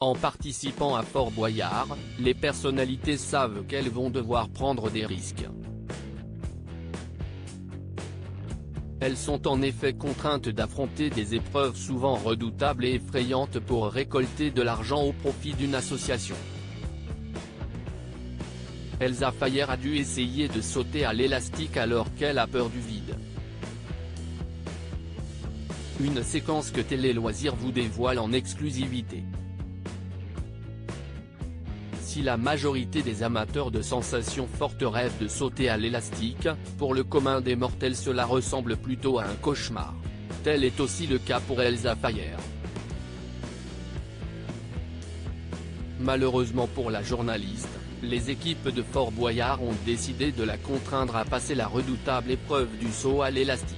En participant à Fort Boyard, les personnalités savent qu'elles vont devoir prendre des risques. Elles sont en effet contraintes d'affronter des épreuves souvent redoutables et effrayantes pour récolter de l'argent au profit d'une association. Elsa Fayer a dû essayer de sauter à l'élastique alors qu'elle a peur du vide. Une séquence que Télé Loisirs vous dévoile en exclusivité. Si la majorité des amateurs de sensations fortes rêvent de sauter à l'élastique, pour le commun des mortels cela ressemble plutôt à un cauchemar. Tel est aussi le cas pour Elsa Fayer. Malheureusement pour la journaliste, les équipes de Fort Boyard ont décidé de la contraindre à passer la redoutable épreuve du saut à l'élastique.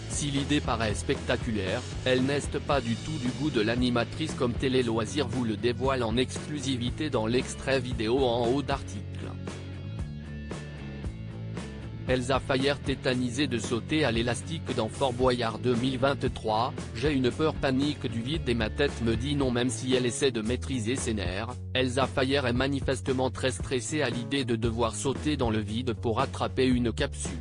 Si l'idée paraît spectaculaire, elle n'est pas du tout du goût de l'animatrice comme Télé Loisirs vous le dévoile en exclusivité dans l'extrait vidéo en haut d'article. Elsa Fayer tétanisée de sauter à l'élastique dans Fort Boyard 2023, j'ai une peur panique du vide et ma tête me dit non même si elle essaie de maîtriser ses nerfs, Elsa Fayer est manifestement très stressée à l'idée de devoir sauter dans le vide pour attraper une capsule.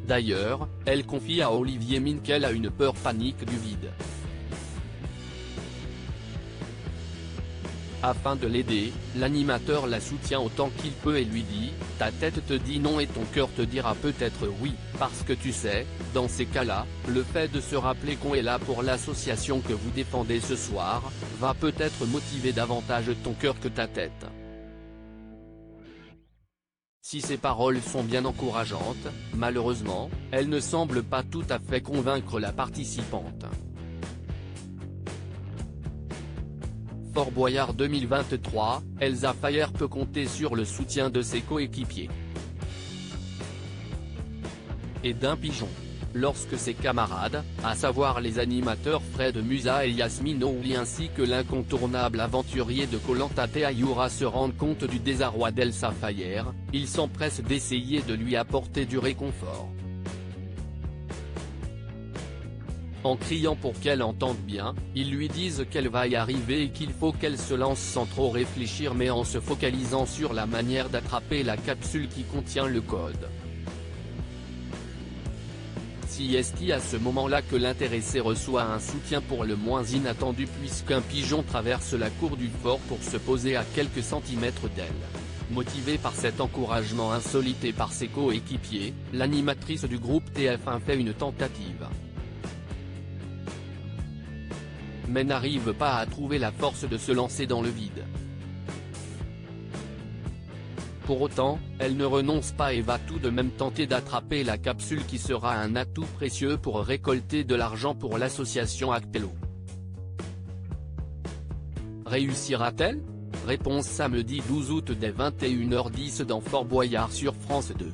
D'ailleurs, elle confie à Olivier Mine qu'elle a une peur panique du vide. Afin de l'aider, l'animateur la soutient autant qu'il peut et lui dit « Ta tête te dit non et ton cœur te dira peut-être oui, parce que tu sais, dans ces cas-là, le fait de se rappeler qu'on est là pour l'association que vous défendez ce soir, va peut-être motiver davantage ton cœur que ta tête. » Si ces paroles sont bien encourageantes, malheureusement, elles ne semblent pas tout à fait convaincre la participante. Fort Boyard 2023, Elsa Fayer peut compter sur le soutien de ses coéquipiers. Et d'un pigeon. Lorsque ses camarades, à savoir les animateurs Fred Musa et Yasmine Ouli ainsi que l'incontournable aventurier de Koh Lanta Ayura se rendent compte du désarroi d'Elsa Fayer, ils s'empressent d'essayer de lui apporter du réconfort. En criant pour qu'elle entende bien, ils lui disent qu'elle va y arriver et qu'il faut qu'elle se lance sans trop réfléchir mais en se focalisant sur la manière d'attraper la capsule qui contient le code. C'est à ce moment-là que l'intéressé reçoit un soutien pour le moins inattendu puisqu'un pigeon traverse la cour du fort pour se poser à quelques centimètres d'elle. Motivée par cet encouragement insolite et par ses coéquipiers, l'animatrice du groupe TF1 fait une tentative. Mais n'arrive pas à trouver la force de se lancer dans le vide. Pour autant, elle ne renonce pas et va tout de même tenter d'attraper la capsule qui sera un atout précieux pour récolter de l'argent pour l'association Actello. Réussira-t-elle? Réponse samedi 12 août dès 21h10 dans Fort Boyard sur France 2.